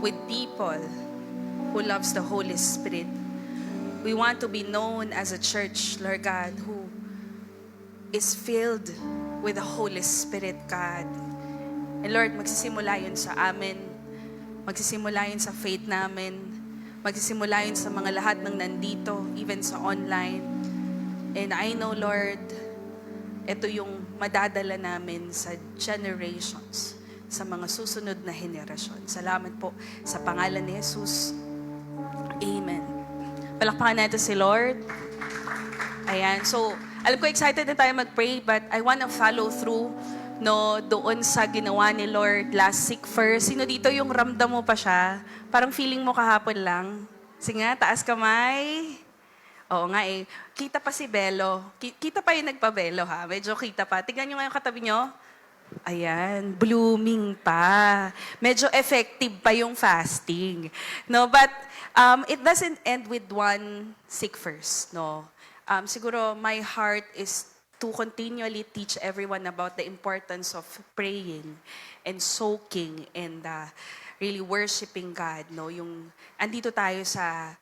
with people who loves the Holy Spirit. We want to be known as a church, Lord God, who is filled with the Holy Spirit, God. And Lord, magsisimula yun sa amin. Magsisimula yun sa faith namin. Magsisimula yun sa mga lahat ng nandito, even sa online. And I know, Lord, ito yung madadala namin sa generations, sa mga susunod na henerasyon. Salamat po sa pangalan ni Jesus. Amen. Palakpakan natin si Lord. Ayan. So, alam ko excited na tayo mag-pray, but I want to follow through doon sa ginawa ni Lord last week first. Sino dito yung ramdam mo pa siya? Parang feeling mo kahapon lang. Sige nga, taas kamay. Oo nga eh. Kita pa si Belo. Kita pa yung nagpa-Belo ha. Medyo kita pa. Tignan nyo nga yung katabi nyo. Ayan, blooming pa. Medyo effective pa yung fasting. No, but it doesn't end with one sick first. No. Siguro my heart is to continually teach everyone about the importance of praying and soaking and really worshiping God. No, yung andito tayo sa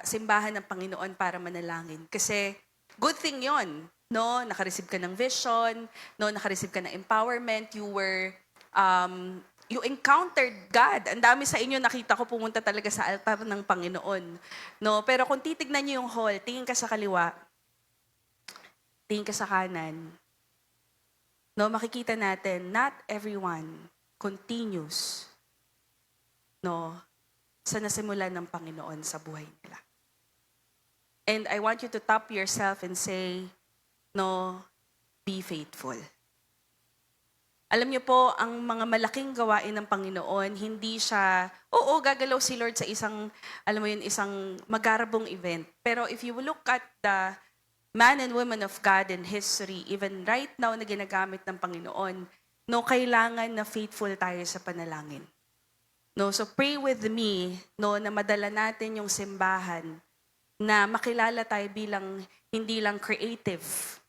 simbahan ng Panginoon para manalangin. Kasi good thing yon. No, naka-receive ka ng vision, no, naka-receive ka ng empowerment, you encountered God. Ang dami sa inyo nakita ko pumunta talaga sa altar ng Panginoon. No, pero kung titignan niyo yung hall, tingin ka sa kaliwa, tingin ka sa kanan. No, makikita natin not everyone continues sa nasimulan ng Panginoon sa buhay nila. And I want you to tap yourself and say, be faithful. Alam niyo po, ang mga malaking gawain ng Panginoon, hindi siya, gagalaw si Lord sa isang magarabong event. Pero if you look at the man and women of God in history, even right now na ginagamit ng Panginoon, kailangan na faithful tayo sa panalangin. So pray with me, na madala natin yung simbahan, na makilala tayo bilang hindi lang creative.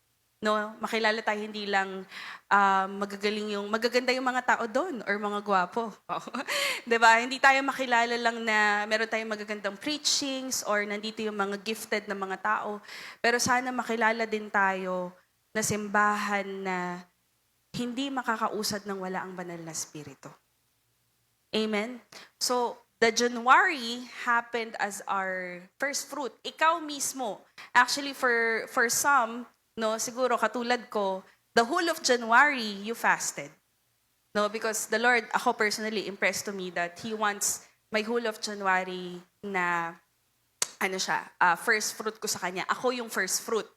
Makilala tayo hindi lang magaganda yung mga tao doon or mga gwapo. 'Di ba? Hindi tayo makilala lang na meron tayong magagandang preachings or nandito yung mga gifted na mga tao. Pero sana makilala din tayo na simbahan na hindi makakausad ng wala ang banal na espiritu. Amen. So, the January happened as our first fruit. Ikaw mismo, actually for some, siguro katulad ko, the whole of January, you fasted. Because the Lord, ako personally, impressed to me that He wants my whole of January na, first fruit ko sa Kanya. Ako yung first fruit.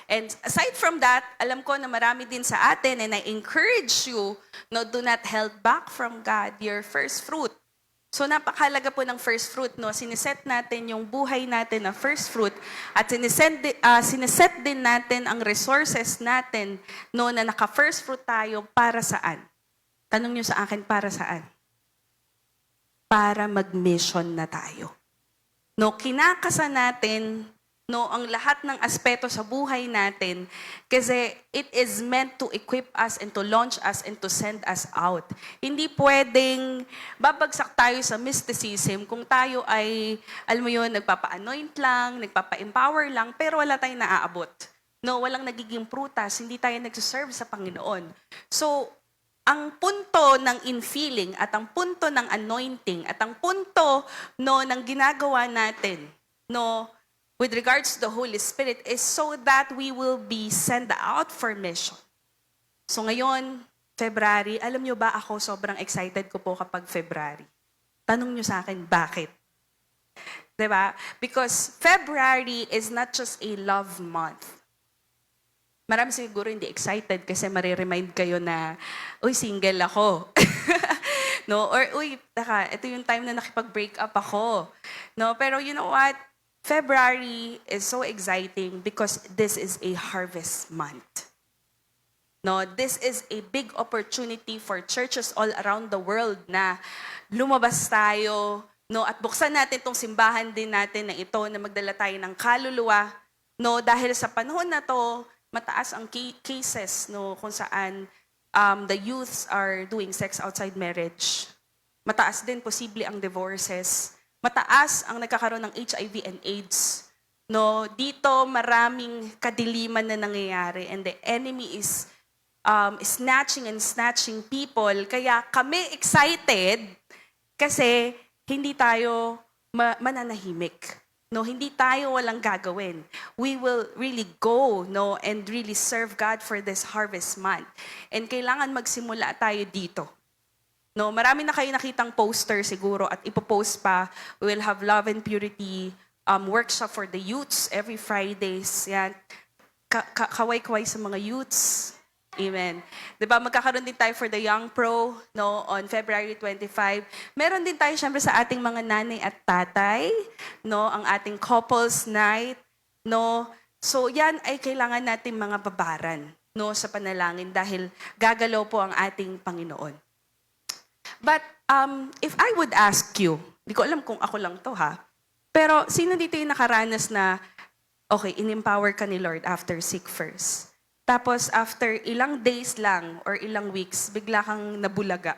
And aside from that, alam ko na marami din sa atin, and I encourage you, do not hold back from God your first fruit. So napakahalaga po ng first fruit, siniset natin yung buhay natin na first fruit at siniset din natin ang resources natin na naka-first fruit tayo para saan? Tanong nyo sa akin, para saan? Para mag-mission na tayo. Kinakasa natin ang lahat ng aspeto sa buhay natin kasi it is meant to equip us and to launch us and to send us out. Hindi pwedeng babagsak tayo sa mysticism kung tayo ay, nagpapa-anoint lang, nagpapa-empower lang, pero wala tayong naaabot. Walang nagiging prutas, hindi tayo nagsiserve sa Panginoon. So, ang punto ng infilling at ang punto ng anointing at ang punto ng ginagawa natin, with regards to the Holy Spirit is so that we will be sent out for mission. So ngayon, February, alam nyo ba ako sobrang excited ko po kapag February? Tanong nyo sa akin, bakit? Diba? Because February is not just a love month. Marami siguro hindi excited kasi mariremind kayo na, uy, single ako. Or, uy, ito yung time na nakipag-break up ako. Pero you know what? February is so exciting because this is a harvest month. This is a big opportunity for churches all around the world na lumabas tayo, at buksan natin itong simbahan din natin na ito na magdala tayo ng kaluluwa. Dahil sa panahon na to, mataas ang cases kung saan the youths are doing sex outside marriage. Mataas din posible ang divorces. Mataas ang nagkakaroon ng HIV and AIDS. No, dito maraming kadiliman na nangyayari and the enemy is snatching and snatching people. Kaya kami excited kasi hindi tayo mananahimik. No, hindi tayo walang gagawin. We will really go, no, and really serve God for this harvest month. And kailangan magsimula tayo dito. No, marami na kayo nakitang poster siguro at ipopost pa. We will have love and purity workshop for the youths every Fridays. Yan. Kaway-kaway sa mga youths. Amen. 'Di ba magkakaroon din tayo for the Young Pro no on February 25. Meron din tayo syempre sa ating mga nanay at tatay, no, ang ating couples night, no. So yan ay kailangan nating mga babaran, no, sa panalangin dahil gagalaw po ang ating Panginoon. But if I would ask you, hindi ko alam kung ako lang 'to ha. Pero sino dito yung nakaranas na okay, in-empower ka ni Lord after seek first? Tapos after ilang days lang or ilang weeks, bigla kang nabulaga.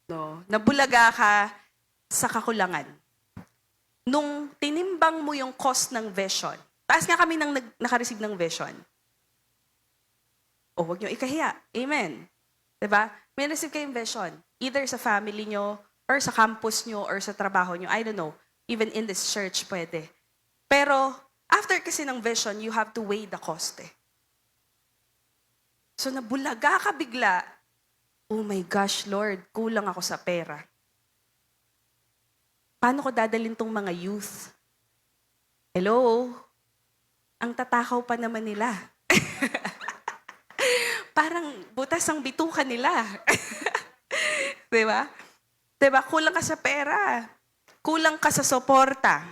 No, nabulaga ka sa kakulangan. Nung tinimbang mo yung cost ng vision, taas nga kami nang nakareceive ng vision. O wag nyo ikahiya. Amen. Diba? May receive kayong vision. Either sa family nyo, or sa campus nyo, or sa trabaho nyo. I don't know. Even in this church, pwede. Pero, after kasi ng vision, you have to weigh the cost eh. So nabulaga ka bigla, oh my gosh, Lord, kulang ako sa pera. Paano ko dadalhin tong mga youth? Hello? Ang tatakaw pa naman nila. Parang butas ang bituka nila. Diba? Diba? Kulang ka sa pera. Kulang ka sa suporta.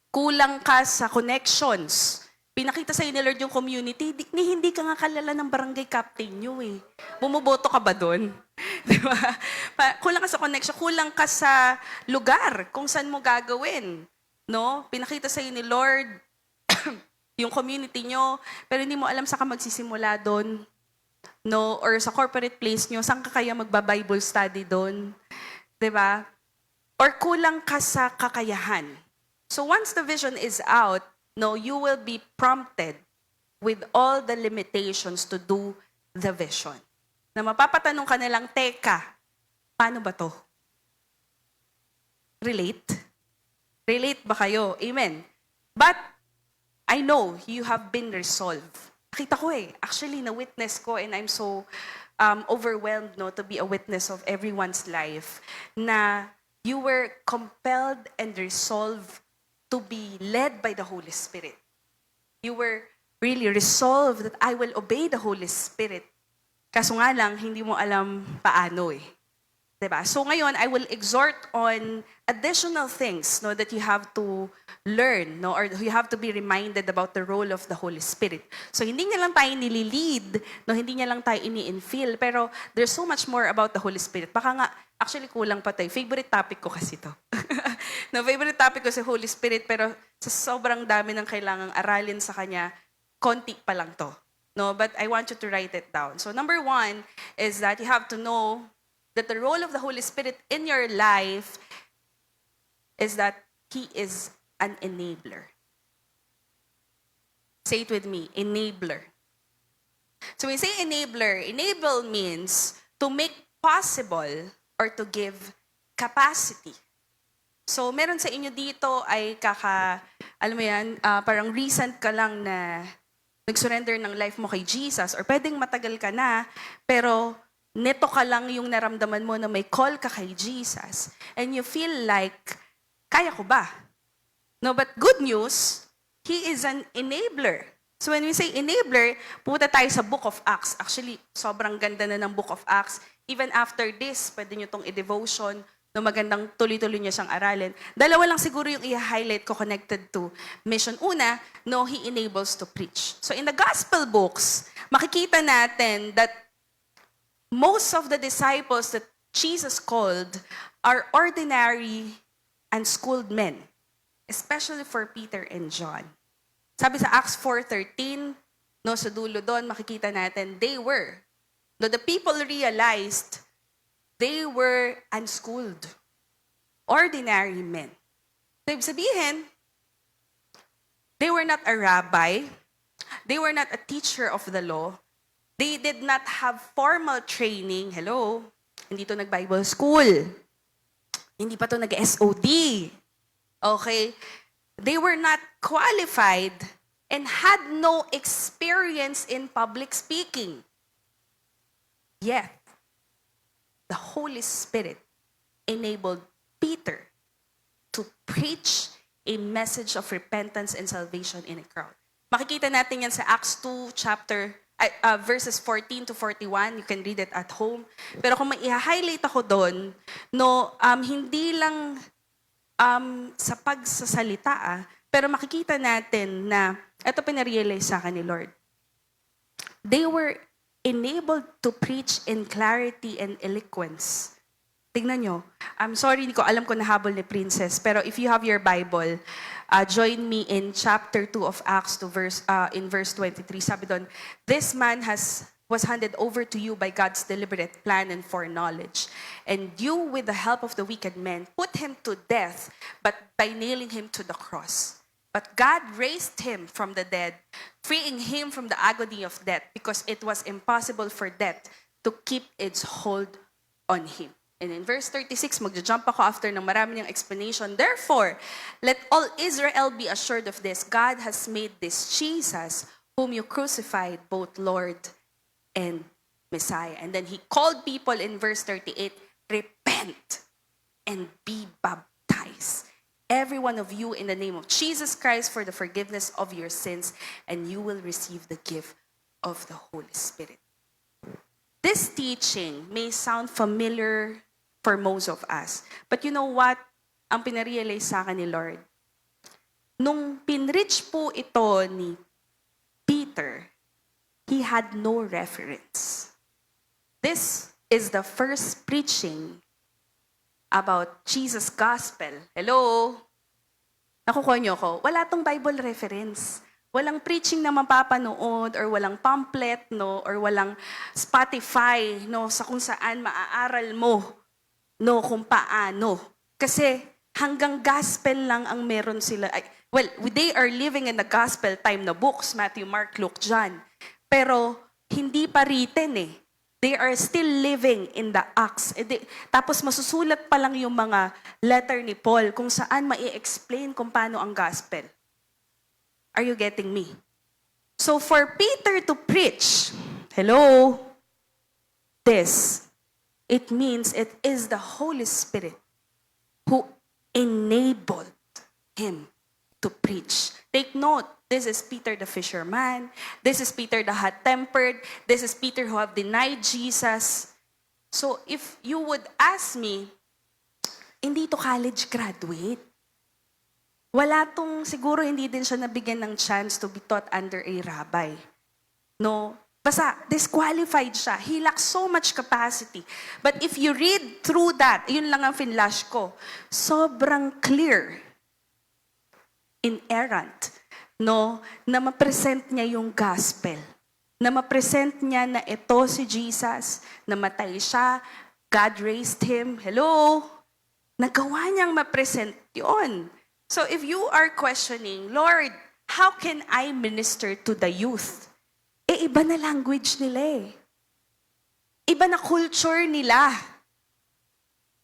Kulang ka sa connections. Pinakita sa'yo ni Lord yung community, hindi ka nga kalala ng barangay captain nyo eh. Bumuboto ka ba doon? Diba? Kulang ka sa connection, kulang ka sa lugar kung saan mo gagawin. No? Pinakita sa'yo ni Lord yung community nyo, pero hindi mo alam saan ka magsisimula doon. No? Or sa corporate place nyo, saan ka kaya magba-Bible study doon? Diba? Or kulang ka sa kakayahan. So once the vision is out, no, you will be prompted with all the limitations to do the vision. Na mapapatanong ka nilang, teka, paano ba to? Relate? Relate ba kayo? Amen. But, I know you have been resolved. Nakita ko eh, actually na-witness ko and I'm so overwhelmed no, to be a witness of everyone's life na you were compelled and resolved to be led by the Holy Spirit. You were really resolved that I will obey the Holy Spirit. Kaso nga lang, hindi mo alam paano eh. Diba? So ngayon, I will exhort on additional things no, that you have to learn no, or you have to be reminded about the role of the Holy Spirit. So hindi niya lang tayo nililid, no, hindi niya lang tayo ini-infill, pero there's so much more about the Holy Spirit. Baka nga, actually kulang pa tayo. Favorite topic ko kasi to. No, favorite topic ko si Holy Spirit, pero sa sobrang dami ng kailangang aralin sa Kanya, konti pa lang to. No, but I want you to write it down. So number 1 is that you have to know that the role of the Holy Spirit in your life is that He is an enabler. Say it with me, enabler. So when we say enabler, enable means to make possible or to give capacity. So, meron sa inyo dito ay alam mo yan, parang recent ka lang na nag-surrender ng life mo kay Jesus or pwedeng matagal ka na, pero neto ka lang yung naramdaman mo na may call ka kay Jesus and you feel like, kaya ko ba? No, but good news, He is an enabler. So when we say enabler, pupunta tayo sa Book of Acts. Actually, sobrang ganda na ng Book of Acts. Even after this, pwede nyo itong i-devotion, no, magandang tuloy-tuloy niya siyang aralin. Dalawa lang siguro yung i-highlight ko connected to mission. Una, no, He enables to preach. So in the gospel books, makikita natin that most of the disciples that Jesus called are ordinary and schooled men, especially for Peter and John. Sabi sa Acts 4:13, no, sa dulo doon, makikita natin, they were. No, the people realized They were unschooled, ordinary men. So, ibig sabihin, they were not a rabbi. They were not a teacher of the law. They did not have formal training. Hello? Hindi to nag-Bible school. Hindi pa to nag-SOD. Okay? They were not qualified and had no experience in public speaking. Yet, the Holy Spirit enabled Peter to preach a message of repentance and salvation in a crowd. Makikita natin yan sa Acts 2 verses 14 to 41. You can read it at home. Pero kung may i-highlight ako doon, hindi lang sa pagsasalita, pero makikita natin na ito pinarealize sa akin ni Lord. They were enabled to preach in clarity and eloquence. Tingnan nyo. I'm sorry, hindi ko alam kung nahabol ni Princess, pero if you have your Bible, join me in chapter 2 of Acts in verse 23. Sabi doon, this man was handed over to you by God's deliberate plan and foreknowledge. And you, with the help of the wicked men, put him to death, but by nailing him to the cross. But God raised him from the dead, freeing him from the agony of death, because it was impossible for death to keep its hold on him. And in verse 36, magja-jump ako after ng marami niyang explanation. Therefore, let all Israel be assured of this. God has made this Jesus, whom you crucified, both Lord and Messiah. And then he called people in verse 38, repent and be baptized, every one of you, in the name of Jesus Christ, for the forgiveness of your sins, and you will receive the gift of the Holy Spirit. This teaching may sound familiar for most of us. But you know what? Ang pinarealize sa akin ni Lord, nung pinreach po ito ni Peter, he had no reference. This is the first preaching about Jesus' gospel. Hello? Nakukuha niyo ko? Wala tong Bible reference. Walang preaching na mapapanood or walang pamphlet, no, or walang Spotify, no, sa kung saan maaaral mo, no, kung paano. Kasi hanggang gospel lang ang meron sila. Well, they are living in the gospel time na books, Matthew, Mark, Luke, John. Pero hindi pa written eh. They are still living in the Acts. Tapos masusulat pa lang yung mga letter ni Paul kung saan mai-explain kung paano ang gospel. Are you getting me? So for Peter to preach, hello, it means it is the Holy Spirit who enabled him to preach. Take note, this is Peter the fisherman. This is Peter the hot-tempered. This is Peter who have denied Jesus. So if you would ask me, hindi to college graduate. Wala tong, siguro hindi din siya nabigyan ng chance to be taught under a rabbi. No? Basta, disqualified siya. He lacks so much capacity. But if you read through that, yun lang ang finlash ko, sobrang clear, inerrant, no, na ma-present niya yung gospel. Na ma-present niya na ito si Jesus, namatay siya, God raised him. Hello? Nagawa niyang ma-present yun. So if you are questioning, Lord, how can I minister to the youth? Iba na language nila eh. Iba na culture nila.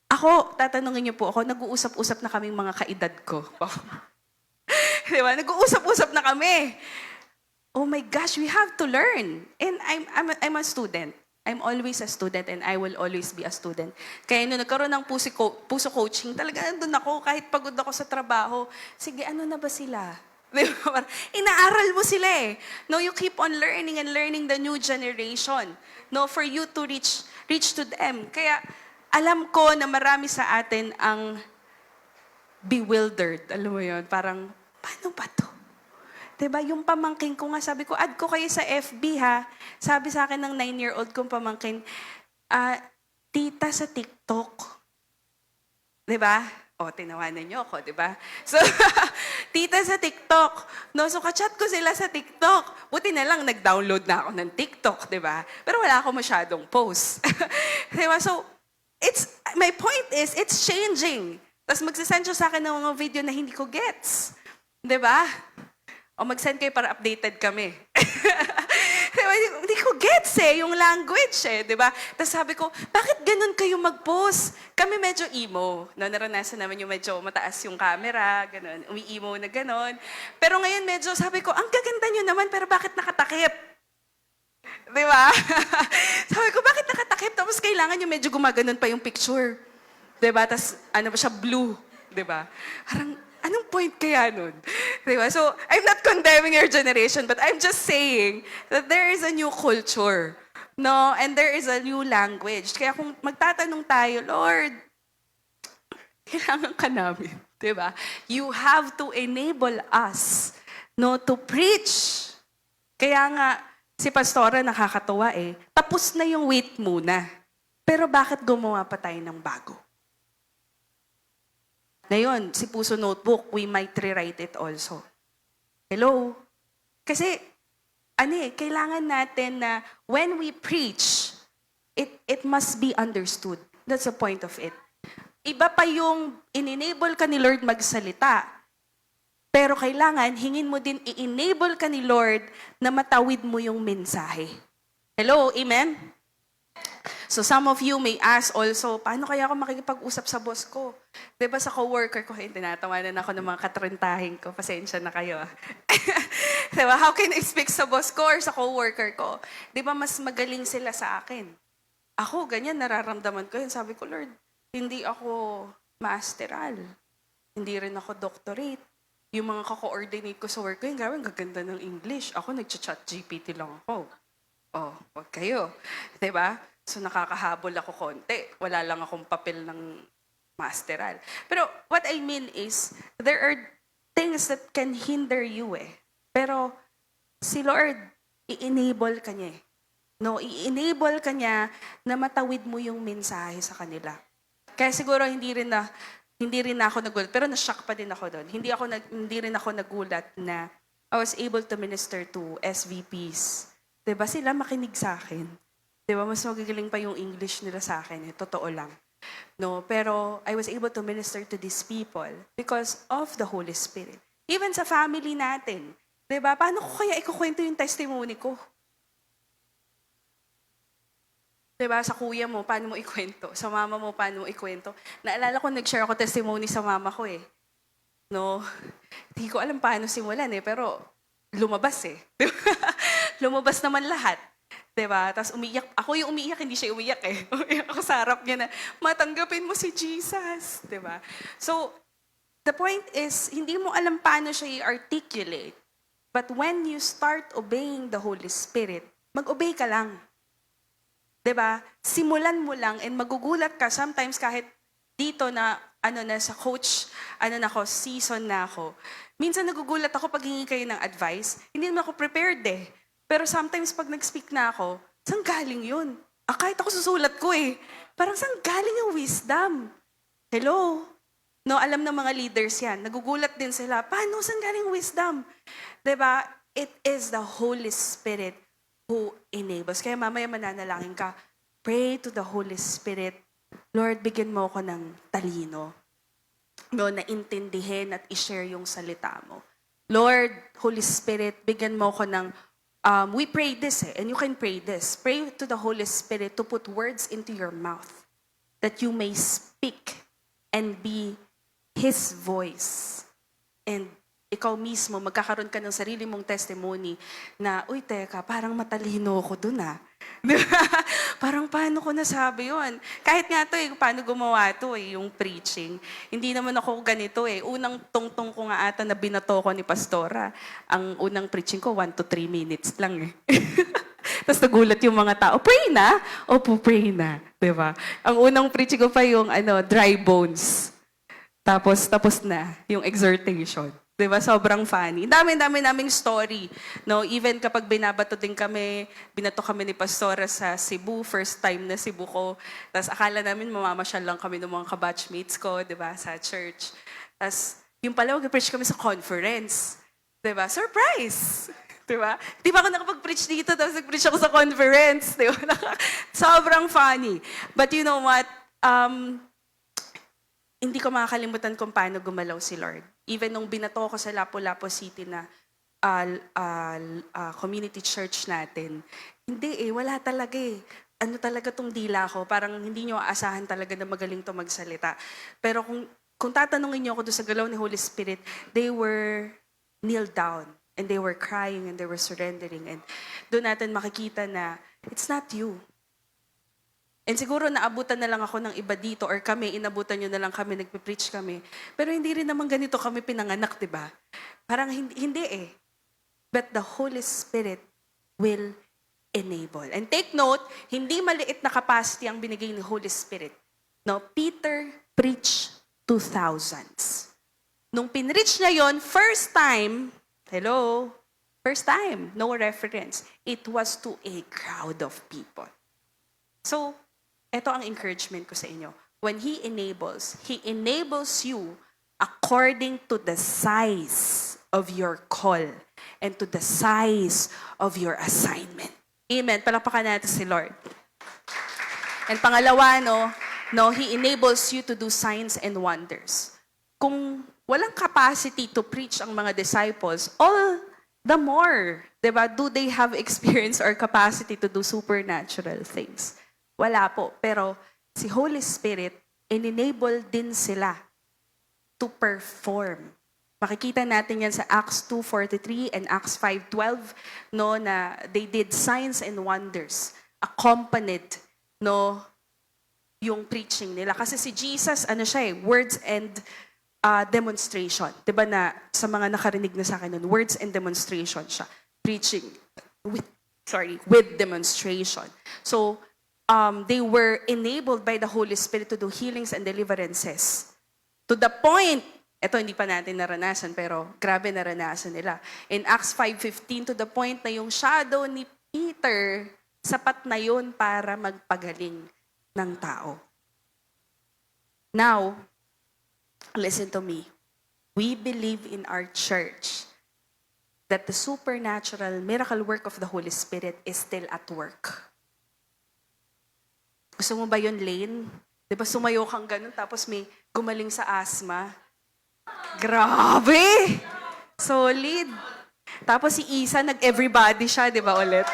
Ako, tatanungin niyo po ako, nag-uusap-usap na kaming mga kaedad ko. Diba? Nag-uusap-usap na kami. Oh my gosh, we have to learn. And I'm a student. I'm always a student and I will always be a student. Kaya nung nagkaroon ng puso coaching, talaga nandun ako, kahit pagod ako sa trabaho, sige, ano na ba sila? Inaaral mo sila eh. No, you keep on learning and learning the new generation. No, for you to reach to them. Kaya alam ko na marami sa atin ang bewildered. Alam mo yun, parang, paano ba to? Diba, yung pamangkin ko nga, sabi ko, add ko kayo sa FB ha. Sabi sa akin ng 9-year-old kong pamangkin, tita sa TikTok. Diba? O, tinawanan niyo ako, diba? So, tita sa TikTok. No, so, kachat ko sila sa TikTok. Buti na lang, nag-download na ako ng TikTok, diba? Pero wala ako masyadong post. Diba? So, my point is, it's changing. Tapos magsisend siya sa akin ng mga video na hindi ko gets. 'Di ba? O mag-send kayo para updated kami. Diba? Hindi ko gets yung language di ba? Tapos sabi ko, bakit ganun kayo mag-post? Kami medyo emo. No, naranasan naman yung medyo mataas yung camera, ganun. Umi-emo na ganun. Pero ngayon medyo sabi ko, ang gaganda nyo naman, pero bakit nakatakip? Di ba? Sabi ko, bakit nakatakip? Tapos kailangan yung medyo gumaganon pa yung picture. Di ba? Tapos ano ba siya, blue. Di ba? Parang, anong point kaya nun? Di ba? So, I'm not condemning your generation, but I'm just saying that there is a new culture. No? And there is a new language. Kaya kung magtatanong tayo, Lord, kailangan ka namin. Di ba? You have to enable us to preach. Kaya nga, si Pastora nakakatuwa tapos na yung wait muna. Pero bakit gumawa pa tayo ng bago? Ngayon, si Puso Notebook, we might rewrite it also. Hello? Kasi, kailangan natin na when we preach, it must be understood. That's the point of it. Iba pa yung in-enable ka ni Lord magsalita, pero kailangan, hingin mo din i-enable ka ni Lord na matawid mo yung mensahe. Hello? Amen? So some of you may ask also, paano kaya ako makikipag-usap sa boss ko? Diba sa coworker ko, tinatawanan ako ng mga katrentahin ko. Pasensya na kayo. Diba? How can I speak sa boss ko or sa coworker ko? Diba mas magaling sila sa akin? Ako, ganyan, nararamdaman ko yun. Sabi ko, Lord, hindi ako masteral. Hindi rin ako doctorate. Yung mga kako-coordinate ko sa work ko, yung gawin, gaganda ng English. Ako, nag-chat GPT lang ako. Oh, wag kayo. Diba? So, nakakahabol ako konti. Wala lang akong papel ng masteral. Pero, what I mean is, there are things that can hinder you Pero, si Lord, i-enable ka niya No, i-enable ka niya na matawid mo yung mensahe sa kanila. Kaya siguro hindi rin na ako nagulat, pero na-shock pa din ako doon. Hindi rin ako nagulat na I was able to minister to SVPs. 'Di ba sila makinig sa akin? 'Di ba mas magagaling pa yung English nila sa akin, totoo lang. No, pero I was able to minister to these people because of the Holy Spirit. Even sa family natin, 'di ba? Paano ko kaya ikukwento yung testimony ko? 'Di ba, sa kuya mo, paano mo ikwento? Sa mama mo, paano mo ikwento? Naalala ko, nag-share ako testimony sa mama ko No? Hindi ko alam paano simulan pero lumabas Di ba? Lumabas naman lahat. 'Di ba? Tapos umiiyak. Ako yung umiiyak, hindi siya umiiyak Umiiyak ako sa harap niya na, matanggapin mo si Jesus. 'Di ba? So, the point is, hindi mo alam paano siya i-articulate. But when you start obeying the Holy Spirit, mag-obey ka lang. 'Di ba? Simulan mo lang and magugulat ka sometimes kahit dito na sa coach, season na ako. Minsan nagugulat ako pag hingi kayo ng advice. Hindi naman ako prepared Pero sometimes pag nag-speak na ako, saan galing 'yun? Kahit ako susulat ko Parang saan galing yung wisdom? Hello? No, alam ng mga leaders 'yan. Nagugulat din sila. Paano saan galing wisdom? 'Di ba? It is the Holy Spirit who enables. Kaya mamaya mananalangin ka, pray to the Holy Spirit. Lord, bigyan mo ako ng talino. Na intindihin at i-share yung salita mo. Lord, Holy Spirit, bigyan mo ako ng, we pray this and you can pray this. Pray to the Holy Spirit to put words into your mouth that you may speak and be His voice. And ikaw mismo, magkakaroon ka ng sarili mong testimony na, uy, teka, parang matalino ko dun Parang paano ko nasabi yun? Kahit nga paano gumawa yung preaching. Hindi naman ako ganito Unang tungtong ko nga ata na binato ko ni Pastora. Ang unang preaching ko, 1 to 3 minutes lang Tapos nagulat yung mga tao, pray na? Opo, pray na. Diba? Ang unang preaching ko pa yung dry bones. Tapos na yung exhortation. Diba? Sobrang funny. Dami naming story. No? Even kapag binato kami ni Pastora sa Cebu, first time na Cebu ko. Tapos akala namin mamamasyal lang kami ng mga kabatchmates ko, diba? Sa church. Tapos yung pala, mag-preach kami sa conference. Diba? Surprise! Diba? Di ba ako nakapag-preach dito, tapos nag-preach ako sa conference. Diba? Sobrang funny. But you know what? um, hindi ko makakalimutan kung paano gumalaw si Lord. Even nung binato ko sa Lapu-Lapu City na community church natin, hindi wala talaga eh. Ano talaga tong dila ko, parang hindi nyo aasahan talaga na magaling to magsalita. Pero kung tatanungin niyo ako doon sa galaw ni Holy Spirit, they were kneeled down and they were crying and they were surrendering. And doon natin makikita na it's not you. And siguro naabutan na lang ako ng iba dito or kami, inabutan nyo na lang kami, nagpe-preach kami. Pero hindi rin naman ganito kami pinanganak, di ba? Parang hindi eh. But the Holy Spirit will enable. And take note, hindi maliit na capacity ang binigay ni Holy Spirit. No, Peter preached to thousands. Nung pinreach niya yon, first time, no reference. It was to a crowd of people. So, ito ang encouragement ko sa inyo. When He enables you according to the size of your call and to the size of your assignment. Amen. Palakpakan natin si Lord. And pangalawa, He enables you to do signs and wonders. Kung walang capacity to preach ang mga disciples, all the more, diba, do they have experience or capacity to do supernatural things? Wala po. Pero si Holy Spirit, enable din sila to perform. Makikita natin yan sa Acts 2:43 and Acts 5:12, na they did signs and wonders accompanied, yung preaching nila. Kasi si Jesus, words and demonstration. Diba na sa mga nakarinig na sa akin nun, words and demonstration siya. Preaching with demonstration. So, they were enabled by the Holy Spirit to do healings and deliverances. To the point, ito hindi pa natin naranasan, pero grabe naranasan nila. In Acts 5:15, to the point na yung shadow ni Peter, sapat na yun para magpagaling ng tao. Now, listen to me. We believe in our church that the supernatural miracle work of the Holy Spirit is still at work. Gusto mo ba yun, Lane? Di ba sumayo kang ganun tapos may gumaling sa asthma? Grabe! Solid! Tapos si Isa, nag-everybody siya, di ba ulit?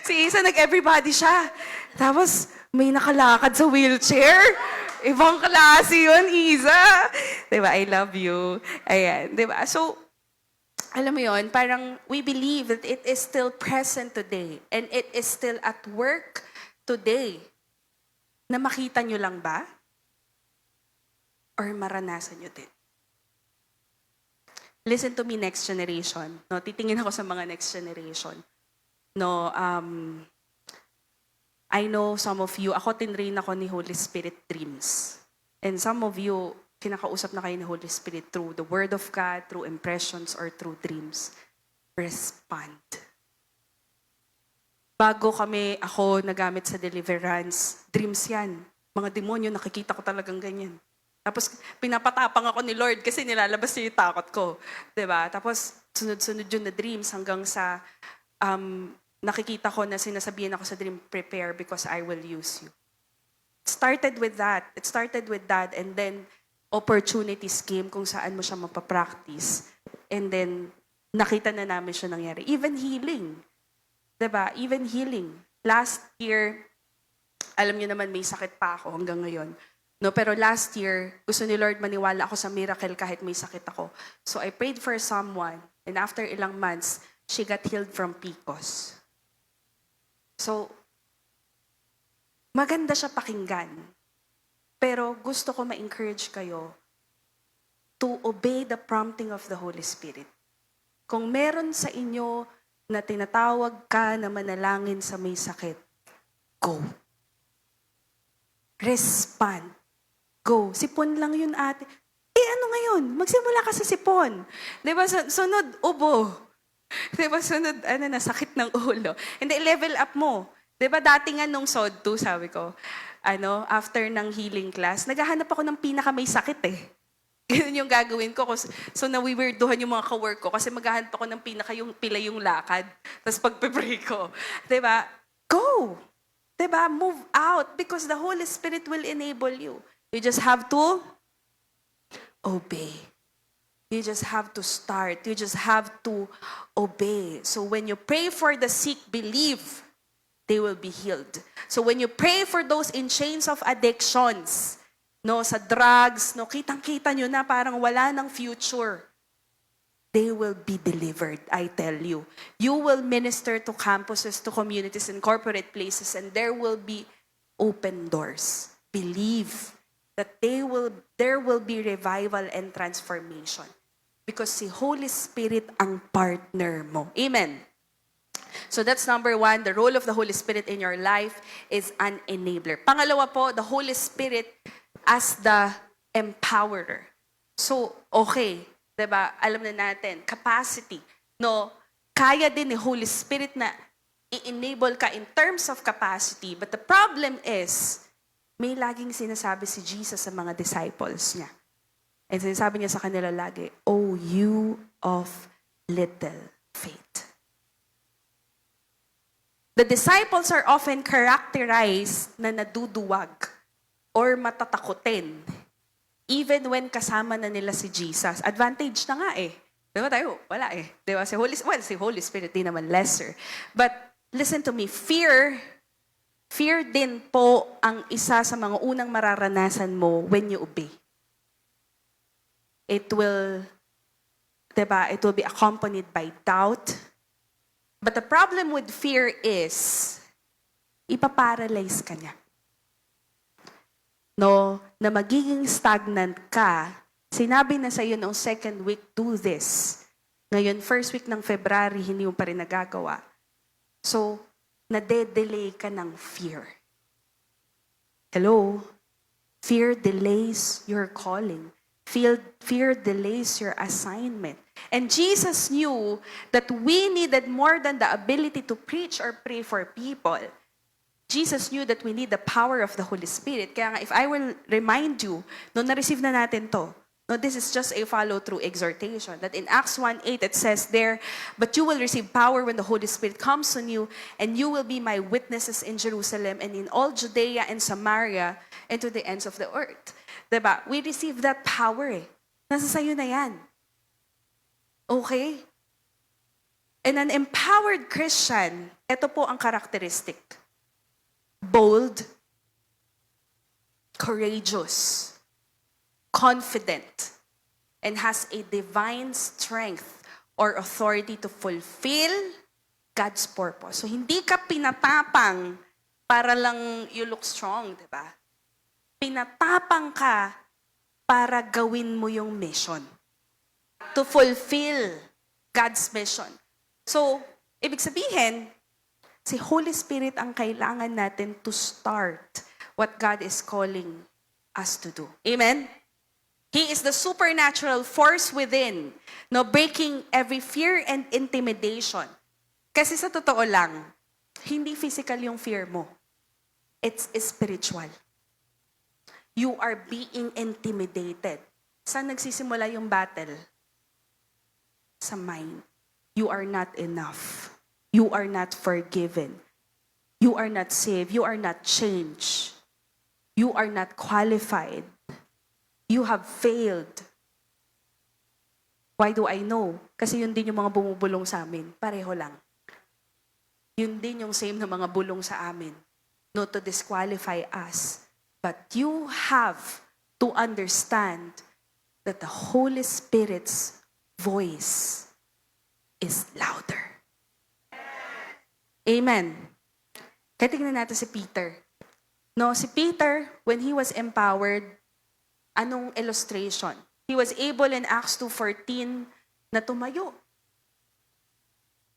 Si Isa, nag-everybody siya. Tapos may nakalakad sa wheelchair. Ibang klase yun, Isa. Di ba? I love you. Ayan, di ba? So, alam mo yun, parang we believe that it is still present today and it is still at work today. Na makita nyo lang ba? Or maranasan nyo din? Listen to me, next generation. Titingin ako sa mga next generation. I know some of you, ako tinrain ako ni Holy Spirit dreams. And some of you, kinakausap na kayo ni Holy Spirit through the Word of God, through impressions, or through dreams. Respond. Bago ako nagamit sa deliverance, dreams yan. Mga demonyo, nakikita ko talagang ganyan. Tapos pinapatapang ako ni Lord kasi nilalabas niya yung takot ko. Diba? Tapos sunod-sunod yun na dreams hanggang sa nakikita ko na sinasabihan ako sa dream, prepare because I will use you. It started with that. And then opportunities came kung saan mo siya mapapractice. And then nakita na namin siya nangyari. Even healing. Diba? Even healing. Last year, alam niyo naman may sakit pa ako hanggang ngayon. Pero last year, gusto ni Lord maniwala ako sa miracle kahit may sakit ako. So I prayed for someone and after ilang months, she got healed from PCOS. So, maganda siya pakinggan. Pero gusto ko ma-encourage kayo to obey the prompting of the Holy Spirit. Kung meron sa inyo na tinatawag ka na manalangin sa may sakit, go. Respond. Go. Sipon lang yun, ate. Ano ngayon? Magsimula ka sa sipon. Diba? Sunod, ubo. Diba? Sunod, sakit ng ulo. Hindi, level up mo. Diba? Dati nga nung SOD 2, sabi ko, after ng healing class, naghahanap ako ng pinaka may sakit eh. Ganun yung gagawin ko. So nawiwirduhan yung mga ka-work ko kasi maghahanap ako ng pinaka yung pila yung lakad. Tapos pagpipray ko. Diba? Go! Diba? Move out because the Holy Spirit will enable you. You just have to obey. You just have to start. You just have to obey. So when you pray for the sick, believe they will be healed. So when you pray for those in chains of addictions, no, sa drugs, no, kitang-kita nyo na parang wala ng future. They will be delivered, I tell you. You will minister to campuses, to communities, and corporate places, and there will be open doors. Believe that there will be revival and transformation. Because si Holy Spirit ang partner mo. Amen. So that's number one, the role of the Holy Spirit in your life is an enabler. Pangalawa po, the Holy Spirit as the empowerer. So, okay. Diba? Alam na natin, capacity. No, kaya din ni Holy Spirit na i-enable ka in terms of capacity. But the problem is, may laging sinasabi si Jesus sa mga disciples niya. And sinasabi niya sa kanila lagi, "Oh, you of little faith." The disciples are often characterized na naduduwag or matatakutin even when kasama na nila si Jesus. Advantage na nga eh. Diba tayo? Wala eh. Diba? Si Holy Spirit din naman lesser. But listen to me, fear din po ang isa sa mga unang mararanasan mo when you obey. It will be accompanied by doubt. But the problem with fear is, ipaparalyze ka niya. No, na magiging stagnant ka, sinabi na sa iyo noong second week, do this. Ngayon, first week ng February, hindi mo pa rin nagagawa. So, nade-delay ka ng fear. Hello? Fear delays your calling. Fear delays your assignment. And Jesus knew that we needed more than the ability to preach or pray for people. Jesus knew that we need the power of the Holy Spirit. Kaya nga, if I will remind you, no, na-receive na natin to. No, this is just a follow-through exhortation. That in Acts 1:8 it says there, "But you will receive power when the Holy Spirit comes on you, and you will be my witnesses in Jerusalem and in all Judea and Samaria and to the ends of the earth." Diba? We receive that power eh. Nasa sayo na yan. Okay? And an empowered Christian, ito po ang characteristic. Bold, courageous, confident, and has a divine strength or authority to fulfill God's purpose. So, hindi ka pinatapang para lang you look strong, di ba? Pinatapang ka para gawin mo yung mission. To fulfill God's mission. So, ibig sabihin, si Holy Spirit ang kailangan natin to start what God is calling us to do. Amen? He is the supernatural force within, no, breaking every fear and intimidation. Kasi sa totoo lang, hindi physical yung fear mo. It's spiritual. You are being intimidated. Saan nagsisimula yung battle? Sa mind. You are not enough. You are not forgiven. You are not saved. You are not changed. You are not qualified. You have failed. Why do I know? Kasi yun din yung mga bumubulong sa amin. Pareho lang. Yun din yung same na mga bulong sa amin. No, to disqualify us. But you have to understand that the Holy Spirit's voice is louder. Amen. Kaya tingnan natin si Peter. No, si Peter, when he was empowered, anong illustration? He was able in Acts 2:14 na tumayo.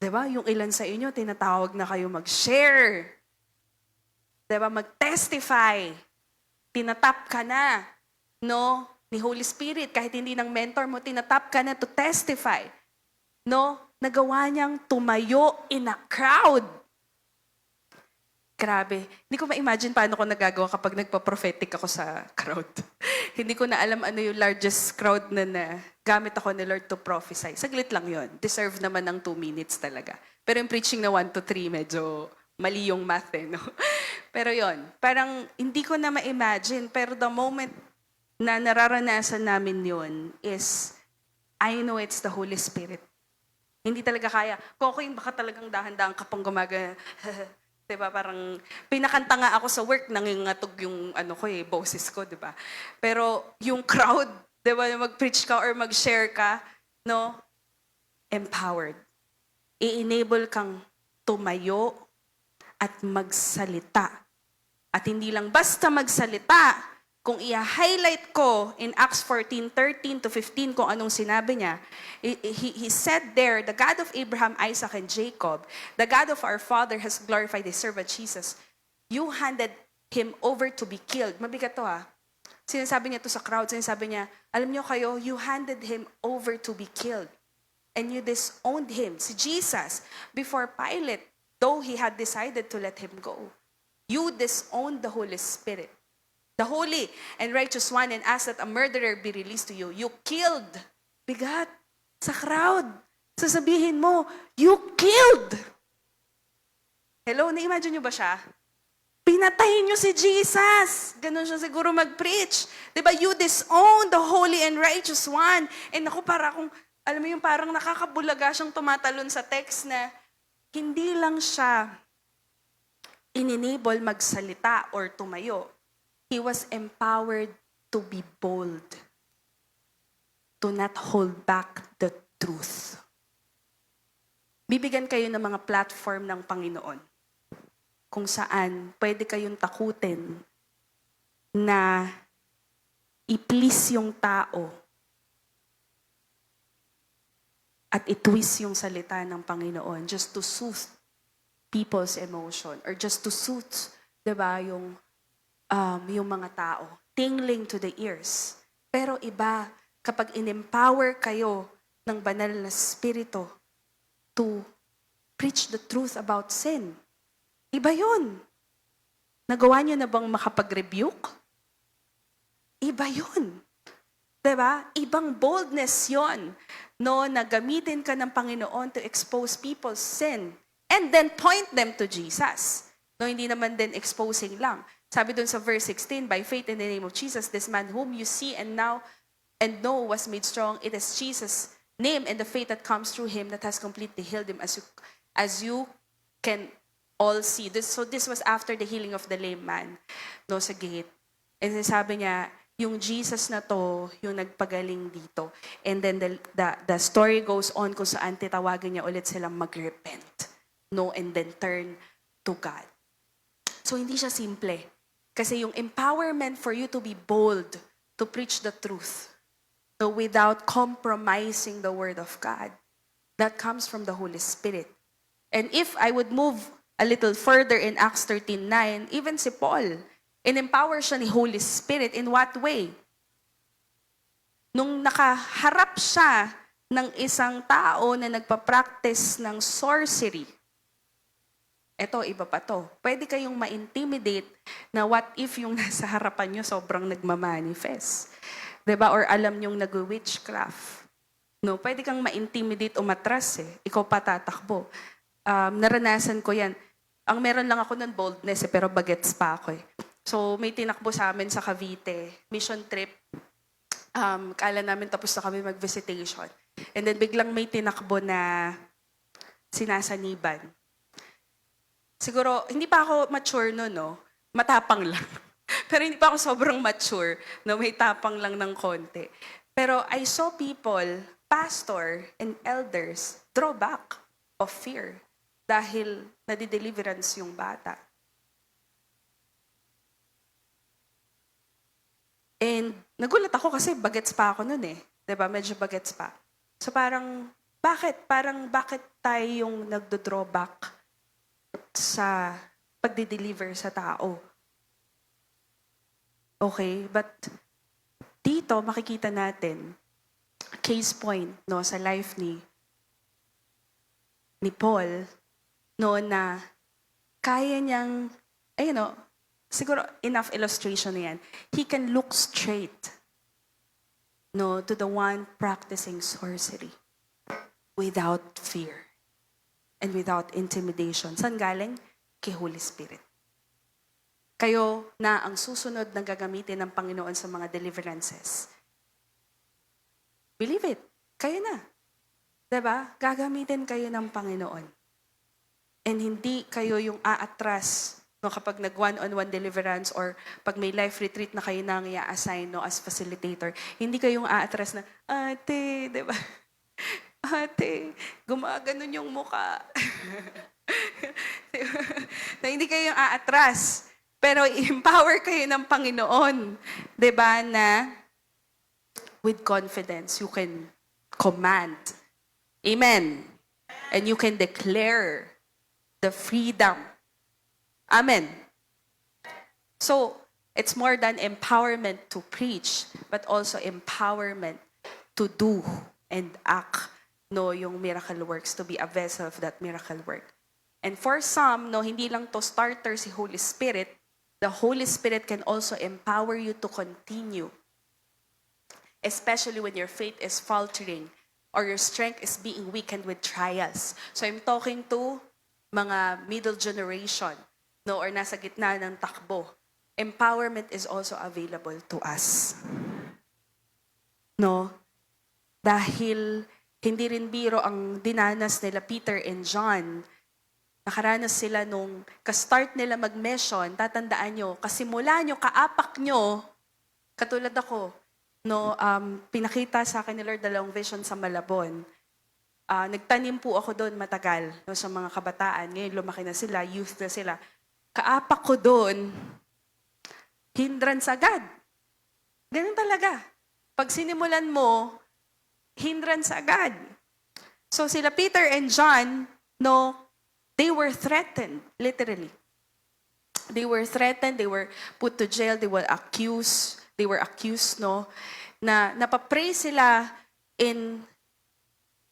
Diba? Yung ilan sa inyo, tinatawag na kayo mag-share. Diba? Mag-testify. Tinatap ka na. No? Ni Holy Spirit. Kahit hindi ng mentor mo, tinatap ka na to testify. No? Nagawa niyang tumayo in a crowd. Grabe. Hindi ko ma-imagine paano ko nagagawa kapag nagpa-prophetic ako sa crowd. Hindi ko na alam ano yung largest crowd na gamit ako ni Lord to prophesy. Saglit lang yon. Deserve naman ng 2 minutes talaga. Pero yung preaching na 1 to 3, medyo mali yung math no? Pero yon, parang hindi ko na ma-imagine, pero the moment na nararanasan namin yon is, I know it's the Holy Spirit. Hindi talaga kaya. Kung ako yung baka talagang dahan-dahan ka pang gumaga, diba, parang pinakanta nga ako sa work, nangingatog yung boses ko, diba? Pero yung crowd, diba, mag-preach ka or mag-share ka, no? Empowered. I-enable kang tumayo at magsalita. At hindi lang basta magsalita, kung i-highlight ko in Acts 14:13 to 15 kung anong sinabi niya, he said there, the God of Abraham, Isaac, and Jacob, the God of our father has glorified his servant Jesus. You handed him over to be killed. Mabigat to ha. Sinasabi niya to sa crowd, sinasabi niya, alam niyo kayo, you handed him over to be killed. And you disowned him, si Jesus, before Pilate, though he had decided to let him go. You disowned the Holy Spirit, the Holy and Righteous One, and asked that a murderer be released to you. You killed. Bigat. Sa crowd. Sasabihin mo, you killed. Hello, na-imagine nyo ba siya? Pinatay nyo si Jesus. Ganon siya siguro mag-preach. Diba? You disowned the Holy and Righteous One. And ako para akong, alam mo yung parang nakakabulaga siyang tumatalon sa text na hindi lang siya in-enable magsalita or tumayo. He was empowered to be bold, to not hold back the truth. Bibigyan kayo ng mga platform ng Panginoon kung saan pwede kayong takutin na i-please yung tao at i-twist yung salita ng Panginoon just to soothe people's emotion or just to soothe, diba, yung mga tao, tingling to the ears. Pero iba, kapag in-empower kayo ng banal na spirito to preach the truth about sin, iba yun. Nagawa niyo na bang makapag-rebuke? Iba yun. Diba? Ibang boldness yon, no, na gamitin ka ng Panginoon to expose people's sin and then point them to Jesus. No, hindi naman din exposing lang. Sabi dun sa verse 16, by faith in the name of Jesus, this man whom you see and know was made strong. It is Jesus' name and the faith that comes through him that has completely healed him, as you can all see. So this was after the healing of the lame man, no, sa gate. And sabi niya, yung Jesus na to, yung nagpagaling dito. And then the story goes on kung saan titawagin niya ulit silang mag-repent, no, and then turn to God. So hindi siya simple. Kasi yung empowerment for you to be bold, to preach the truth, so without compromising the Word of God, that comes from the Holy Spirit. And if I would move a little further in Acts 13:9, even si Paul, in-empower siya ni Holy Spirit. In what way? Nung nakaharap siya ng isang tao na nagpa-practice ng sorcery, eto, iba pa to. Pwede kayong ma-intimidate na what if yung nasa harapan nyo sobrang nagmamanifest. Diba? Or alam nyong nag-witchcraft. No, pwede kang ma-intimidate o matras eh. Ikaw pa tatakbo. Naranasan ko yan. Ang meron lang ako nun boldness pero bagets pa ako eh. So may tinakbo sa amin sa Cavite, mission trip. Kala namin tapos na kami mag-visitation. And then biglang may tinakbo na sinasaniban. Siguro, hindi pa ako mature no, no? Matapang lang. Pero hindi pa ako sobrang mature, no? May tapang lang ng konti. Pero I saw people, pastor and elders, draw back of fear dahil nadi-deliverance yung bata. And nagulat ako kasi bagets pa ako nun eh. Diba? Medyo bagets pa. So parang, bakit? Parang bakit tayo yung nagdo-drawback sa pagdi-deliver sa tao? Okay, but dito makikita natin case point no sa life ni Paul no na kaya niyang siguro enough illustration na yan. He can look straight no to the one practicing sorcery without fear and without intimidation. Saan galing? kay Holy Spirit. Kayo na ang susunod na gagamitin ng Panginoon sa mga deliverances. Believe it. Kayo na. Diba? Gagamitin kayo ng Panginoon. And hindi kayo yung aatras no, kapag nag one-on-one deliverance or pag may life retreat na kayo nang i-assign no, as facilitator. Hindi kayo yung aatras na, ate, diba? Ate, gumaganon yung muka. Diba? Na hindi kayo yung aatras. Pero i-empower kayo ng Panginoon. Diba? Na with confidence, you can command. Amen. And you can declare the freedom. Amen. So, it's more than empowerment to preach, but also empowerment to do and act no, yung miracle works, to be a vessel of that miracle work. And for some, no, hindi lang to starter si Holy Spirit, the Holy Spirit can also empower you to continue. Especially when your faith is faltering or your strength is being weakened with trials. So I'm talking to mga middle generation, no, or nasa gitna ng takbo. Empowerment is also available to us. No? Dahil hindi rin biro ang dinanas nila Peter and John. Nakaranas sila nung ka-start nila mag-mission, tatandaan nyo, kasimula nyo, kaapak nyo, katulad ako, no, pinakita sa akin ni Lord dalawang vision sa Malabon. Nagtanim po ako doon matagal no, sa mga kabataan. Ngayon lumaki na sila, youth na sila. Kaapak ko doon, hindrance agad. Ganun talaga. Pag sinimulan mo, hindrance agad. So sila Peter and John, no, they were threatened, literally. They were threatened, they were put to jail, they were accused, no, na napapray sila in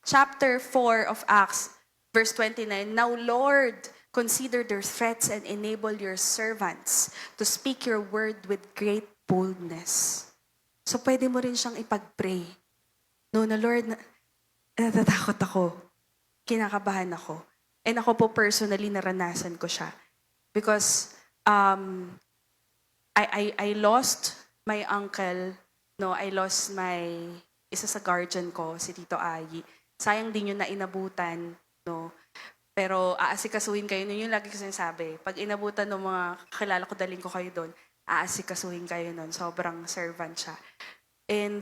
chapter 4 of Acts, verse 29, Now Lord, consider their threats and enable your servants to speak your word with great boldness. So pwede mo rin siyang ipag-pray. No, na Lord, natatakot ako. Kinakabahan ako. And ako po personally, naranasan ko siya. Because I lost my uncle, no, I lost my isa sa guardian ko, si Tito Ayi. Sayang din yun na inabutan, no. Pero aasikasuhin kayo, nun yung lagi ko sinasabi. Pag inabutan ng mga kakilala ko, daling ko kayo doon, aasikasuhin kayo nun. Sobrang servant siya. And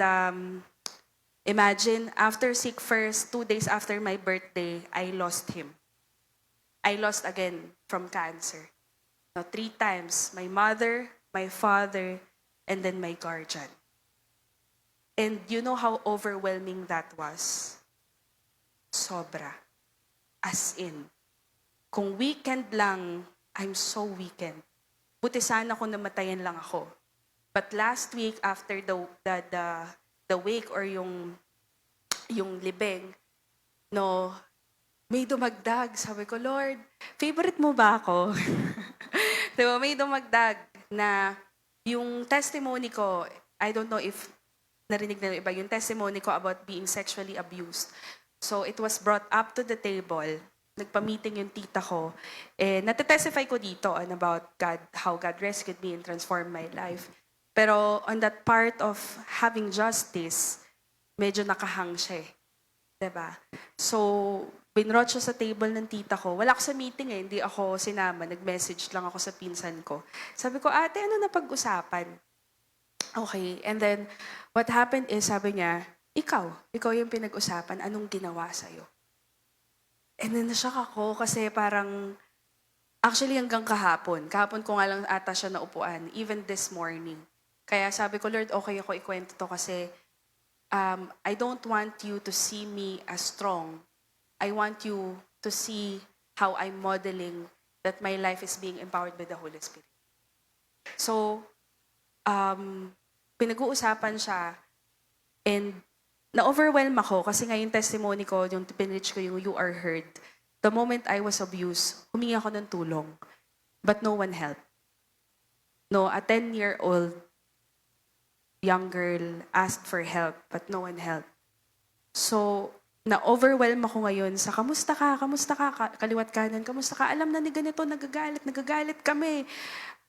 imagine, after sick first, 2 days after my birthday, I lost him. I lost again from cancer. No, 3 times. My mother, my father, and then my guardian. And you know how overwhelming that was? Sobra. As in. Kung weekend lang, I'm so weakened. Buti sana kung namatayan lang ako. But last week, after the wake or yung libing, no, may dumagdag. Sabi ko, Lord, favorite mo ba ako? Diba, may dumagdag na yung testimony ko, I don't know if narinig na iba, yung testimony ko about being sexually abused. So it was brought up to the table. Nagpa-meeting yung tita ko. Eh, natitestify ko dito on about God, how God rescued me and transformed my life. Pero on that part of having justice, medyo nakahang siya eh. Diba? So, binrot siya sa table ng tita ko. Wala ako sa meeting eh, hindi ako sinama. Nag-message lang ako sa pinsan ko. Sabi ko, ate, ano na pag-usapan? Okay, and then, what happened is, sabi niya, ikaw yung pinag-usapan, anong ginawa sa'yo? And then, nashock ako kasi parang, actually hanggang kahapon ko nga lang ata siya naupuan, even this morning. Kaya sabi ko, Lord, okay ako ikwento to kasi I don't want you to see me as strong. I want you to see how I'm modeling that my life is being empowered by the Holy Spirit. So, pinag-uusapan siya and na-overwhelm ako kasi nga yung testimony ko, yung pinreach ko yung You Are Heard. The moment I was abused, humingi ako ng tulong. But no one helped. No, a 10-year-old young girl asked for help, but no one helped. So, na-overwhelm ako ngayon sa kamusta ka, kaliwat kanan, kamusta ka, alam na ni ganito, nagagalit kami.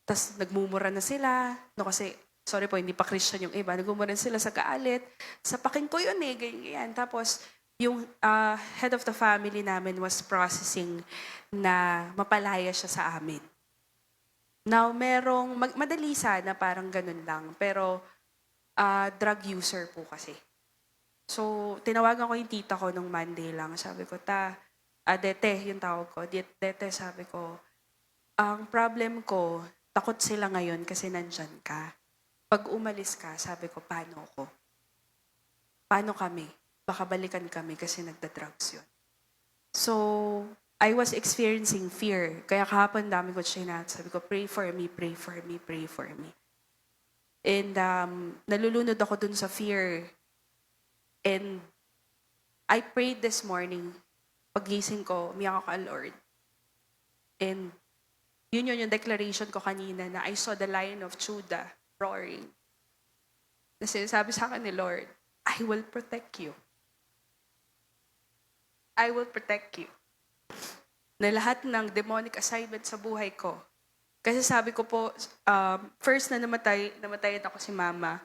Tapos nagmumura na sila, no, kasi, sorry po, hindi pa Christian yung iba, nagmumura na sila sa galit, sa paking ko yun ganyan. Tapos, yung head of the family namin was processing na mapalaya siya sa amin. Now, madali sana, parang ganun lang, pero drug user po kasi. So, tinawagan ko yung tita ko nung Monday lang. Sabi ko, Dete, yung tawag ko. Dete, sabi ko, ang problem ko, takot sila ngayon kasi nandyan ka. Pag umalis ka, sabi ko, paano ko? Paano kami? Baka balikan kami kasi nagda-drugs yun. So, I was experiencing fear. Kaya kahapon dami ko siya sabi ko, pray for me, pray for me, pray for me. And nalulunod ako dun sa fear. And I prayed this morning. Pagising ko, umiyak ako kay Lord. And yun yung declaration ko kanina na I saw the Lion of Judah roaring. Na sinasabi sa akin ni Lord, I will protect you. I will protect you. Na lahat ng demonic assignment sa buhay ko. Kasi sabi ko po, first na namatayan ako si Mama,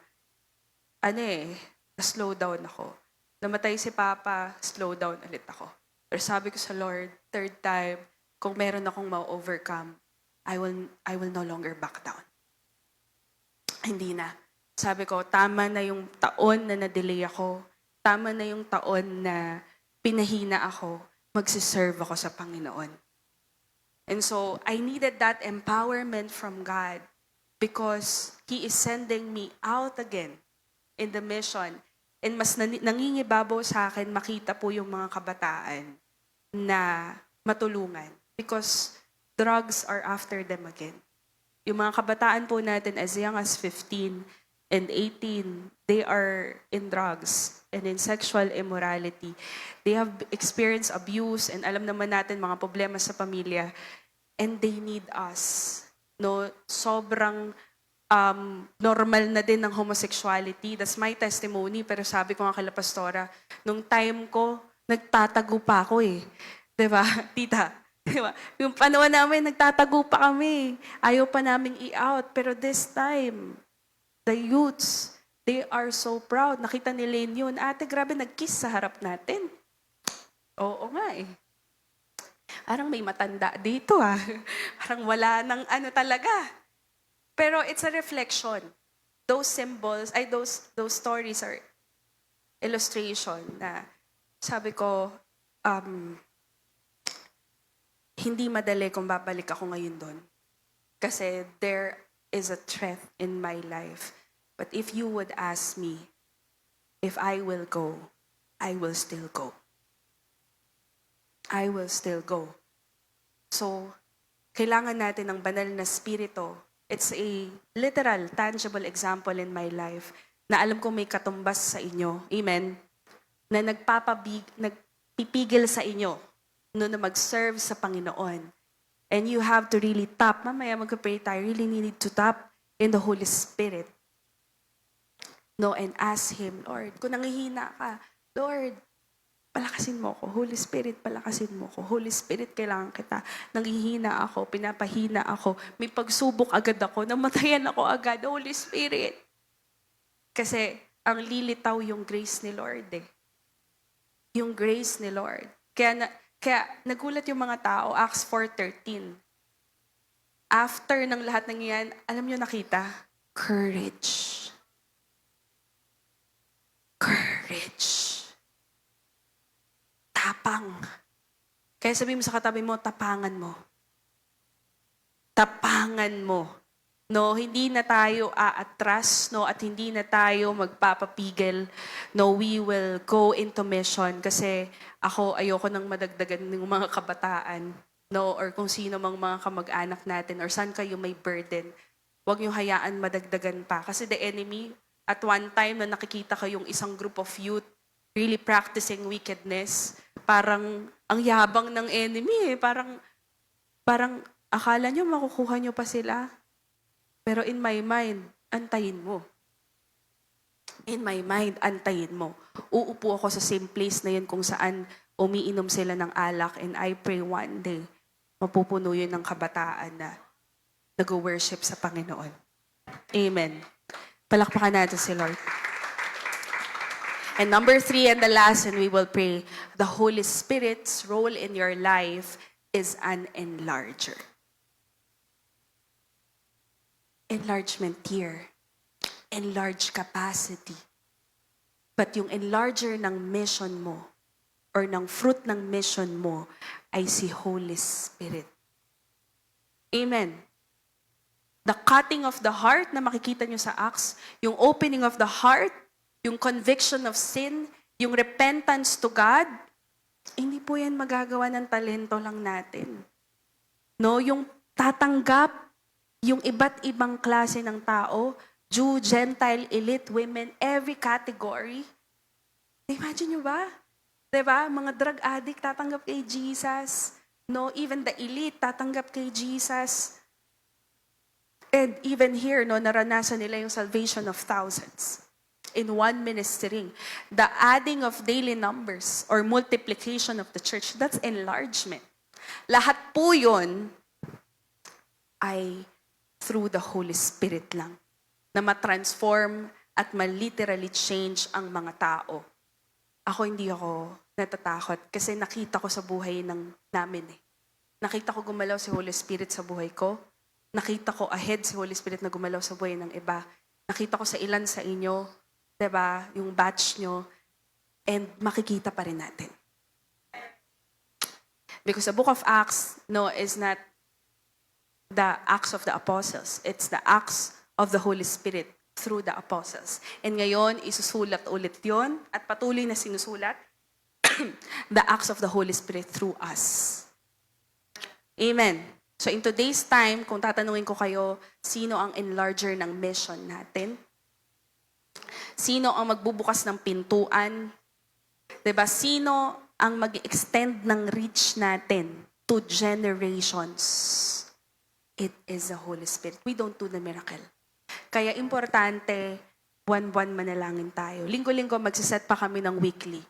slow down ako. Namatay si Papa, slow down ulit ako. Pero sabi ko sa Lord, third time, kung meron akong ma-overcome, I will no longer back down. Hindi na. Sabi ko, tama na yung taon na na-delay ako. Tama na yung taon na pinahina ako. Magsiserve ako sa Panginoon. And so, I needed that empowerment from God because He is sending me out again in the mission. And mas nangingibabaw sa akin makita po yung mga kabataan na matulungan because drugs are after them again. Yung mga kabataan po natin as young as 15 and 18, they are in drugs and in sexual immorality. They have experienced abuse and alam naman natin mga problema sa pamilya and they need us. No, sobrang normal na din ng homosexuality. That's my testimony. Pero sabi ko nga kay Pastora, nung time ko, nagtatago pa ako eh. Diba, tita? Diba? Yung panahon namin, nagtatago pa kami. Ayaw pa naming i-out. Pero this time, the youths, they are so proud. Nakita ni Lane yun. Ate, grabe, nag-kiss sa harap natin. Oo nga eh. Parang may matanda dito ah. Parang wala nang ano talaga. Pero it's a reflection. Those symbols, those stories are illustration na sabi ko, hindi madali kung babalik ako ngayon doon. Kasi there is a threat in my life. But if you would ask me, if I will go, I will still go. I will still go. So, kailangan natin ng banal na spirito. It's a literal, tangible example in my life na alam ko may katumbas sa inyo. Amen? Na nagpipigil sa inyo no, na mag-serve sa Panginoon. And you have to really tap. Mamaya mag-pray tayo. Really need to tap in the Holy Spirit. No, and ask Him, Lord, kung nangihina ka, Lord, palakasin mo ko. Holy Spirit, palakasin mo ko. Holy Spirit, kailangan kita. Nanghihina ako, pinapahina ako. May pagsubok agad ako. Namatayan ako agad. Holy Spirit. Kasi ang lilitaw yung grace ni Lord eh. Yung grace ni Lord. Kaya nagulat yung mga tao, Acts 4:13. After ng lahat ng yan, alam nyo nakita? Courage. Courage. Tapang. Kaya sabihin mo sa katabi mo, tapangan mo. Tapangan mo. No, hindi na tayo aatras, no, at hindi na tayo magpapapigil. No, we will go into mission kasi ayoko nang madagdagan ng mga kabataan, no, or kung sino mang mga kamag-anak natin or saan kayo may burden. Huwag niyo hayaan madagdagan pa kasi the enemy at one time na nakikita kayong isang group of youth really practicing wickedness, parang ang yabang ng enemy eh. Parang akala nyo makukuha nyo pa sila. Pero in my mind, antayin mo. In my mind, antayin mo. Uupo ako sa same place na yun kung saan umiinom sila ng alak, and I pray one day, mapupuno yun ng kabataan na nag-worship sa Panginoon. Amen. Palakpakan natin si Lord. And number 3 and the last, and we will pray, the Holy Spirit's role in your life is an enlarger. Enlargement here. Enlarge capacity. But yung enlarger ng mission mo or ng fruit ng mission mo ay si Holy Spirit. Amen. The cutting of the heart na makikita nyo sa Acts, yung opening of the heart, yung conviction of sin, yung repentance to God, hindi po yan magagawa ng talento lang natin. No, yung tatanggap yung iba't ibang klase ng tao, Jew, Gentile, elite, women, every category. Imagine nyo ba? Diba? Mga drug addict tatanggap kay Jesus. No, even the elite tatanggap kay Jesus. And even here, no, naranasan nila yung salvation of thousands in one ministering. The adding of daily numbers or multiplication of the church, that's enlargement. Lahat po yun ay through the Holy Spirit lang na matransform at ma-literally change ang mga tao. Ako hindi ako natatakot kasi nakita ko sa buhay namin eh. Nakita ko gumalaw si Holy Spirit sa buhay ko. Nakita ko ahead si Holy Spirit na gumalaw sa buhay ng iba. Nakita ko sa ilan sa inyo, diba, yung batch nyo, and makikita pa rin natin. Because the book of Acts, no, is not the Acts of the Apostles. It's the Acts of the Holy Spirit through the Apostles. And ngayon, isusulat ulit yon at patuloy na sinusulat the Acts of the Holy Spirit through us. Amen. So in today's time, kung tatanungin ko kayo, sino ang enlarger ng mission natin? Sino ang magbubukas ng pintuan? Diba? Sino ang mag-extend ng reach natin to generations? It is the Holy Spirit. We don't do the miracle. Kaya importante, buwan-buwan manalangin tayo. Linggo-linggo magsiset pa kami ng weekly.